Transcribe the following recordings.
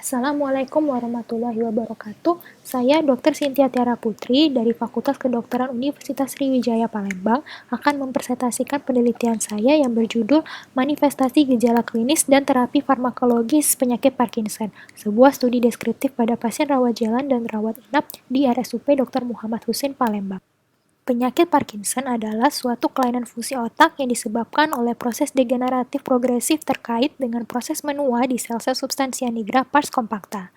Assalamualaikum warahmatullahi wabarakatuh. Saya Dr. Cynthia Tiara Putri dari Fakultas Kedokteran Universitas Sriwijaya Palembang akan mempresentasikan penelitian saya yang berjudul Manifestasi Gejala Klinis dan Terapi Farmakologis Penyakit Parkinson, sebuah studi deskriptif pada pasien rawat jalan dan rawat inap di RSUP Dr. Muhammad Husin Palembang. Penyakit Parkinson adalah suatu kelainan fungsi otak yang disebabkan oleh proses degeneratif progresif terkait dengan proses menua di sel-sel substansia nigra pars compacta.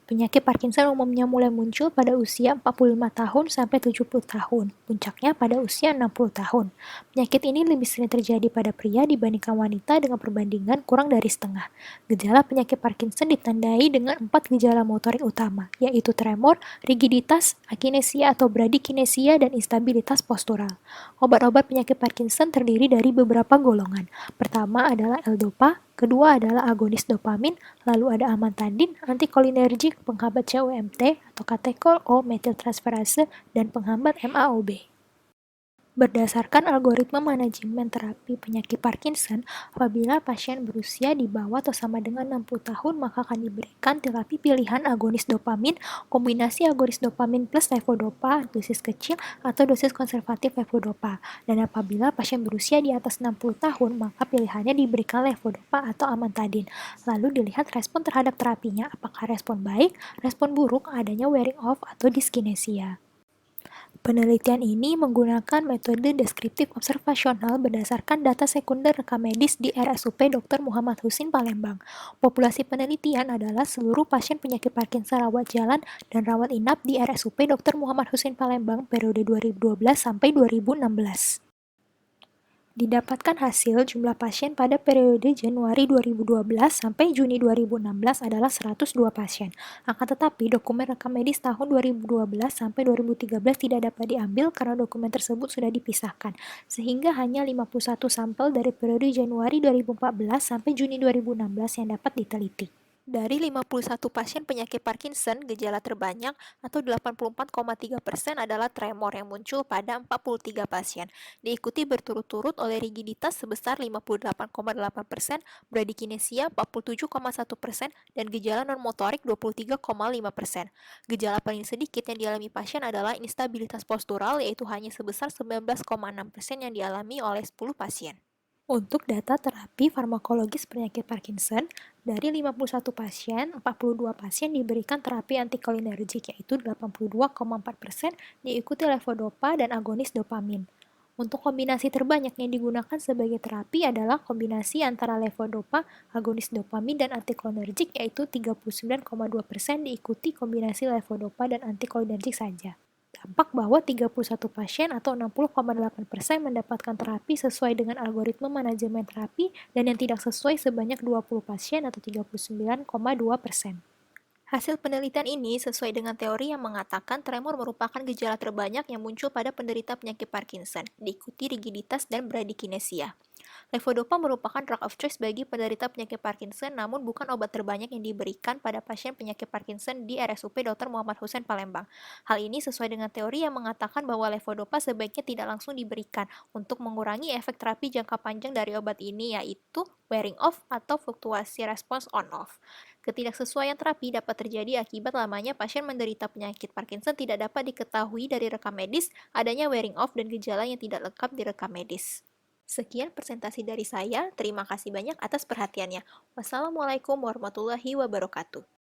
Penyakit Parkinson umumnya mulai muncul pada usia 45 tahun sampai 70 tahun, puncaknya pada usia 60 tahun. Penyakit ini lebih sering terjadi pada pria dibandingkan wanita dengan perbandingan kurang dari setengah. Gejala penyakit Parkinson ditandai dengan 4 gejala motorik utama, yaitu tremor, rigiditas, akinesia atau bradykinesia, dan instabilitas postural. Obat-obat penyakit Parkinson terdiri dari beberapa golongan. Pertama adalah L-Dopa, kedua adalah agonis dopamin, lalu ada amantadin, antikolinergik, penghambat COMT atau katekol O metiltransferase, dan penghambat MAOB. Berdasarkan algoritma manajemen terapi penyakit Parkinson, apabila pasien berusia di bawah atau sama dengan 60 tahun, maka akan diberikan terapi pilihan agonis dopamin, kombinasi agonis dopamin plus levodopa, dosis kecil, atau dosis konservatif levodopa. Dan apabila pasien berusia di atas 60 tahun, maka pilihannya diberikan levodopa atau amantadin. Lalu dilihat respon terhadap terapinya, apakah respon baik, respon buruk, adanya wearing off, atau dyskinesia. Penelitian ini menggunakan metode deskriptif observasional berdasarkan data sekunder rekam medis di RSUP Dr. Muhammad Husin Palembang. Populasi penelitian adalah seluruh pasien penyakit Parkinson rawat jalan dan rawat inap di RSUP Dr. Muhammad Husin Palembang periode 2012 sampai 2016. Didapatkan hasil jumlah pasien pada periode Januari 2012 sampai Juni 2016 adalah 102 pasien. Akan tetapi, dokumen rekam medis tahun 2012 sampai 2013 tidak dapat diambil karena dokumen tersebut sudah dipisahkan, sehingga hanya 51 sampel dari periode Januari 2014 sampai Juni 2016 yang dapat diteliti. Dari 51 pasien penyakit Parkinson, gejala terbanyak atau 84,3% adalah tremor yang muncul pada 43 pasien, diikuti berturut-turut oleh rigiditas sebesar 58,8%, bradykinesia 47,1%, dan gejala non-motorik 23,5%. Gejala paling sedikit yang dialami pasien adalah instabilitas postural, yaitu hanya sebesar 19,6% yang dialami oleh 10 pasien. Untuk data terapi farmakologis penyakit Parkinson, dari 51 pasien, 42 pasien diberikan terapi antikolinergik, yaitu 82,4%, diikuti levodopa dan agonis dopamin. Untuk kombinasi terbanyak yang digunakan sebagai terapi adalah kombinasi antara levodopa, agonis dopamin, dan antikolinergik, yaitu 39,2%, diikuti kombinasi levodopa dan antikolinergik saja. Tampak bahwa 31 pasien atau 60,8% mendapatkan terapi sesuai dengan algoritma manajemen terapi, dan yang tidak sesuai sebanyak 20 pasien atau 39,2%. Hasil penelitian ini sesuai dengan teori yang mengatakan tremor merupakan gejala terbanyak yang muncul pada penderita penyakit Parkinson, diikuti rigiditas dan bradykinesia. Levodopa merupakan drug of choice bagi penderita penyakit Parkinson, namun bukan obat terbanyak yang diberikan pada pasien penyakit Parkinson di RSUP Dr. Muhammad Husin Palembang. Hal ini sesuai dengan teori yang mengatakan bahwa levodopa sebaiknya tidak langsung diberikan untuk mengurangi efek terapi jangka panjang dari obat ini, yaitu wearing off atau fluktuasi respons on-off. Ketidaksesuaian terapi dapat terjadi akibat lamanya pasien menderita penyakit Parkinson tidak dapat diketahui dari rekam medis, adanya wearing off, dan gejala yang tidak lengkap di rekam medis. Sekian presentasi dari saya, terima kasih banyak atas perhatiannya. Wassalamualaikum warahmatullahi wabarakatuh.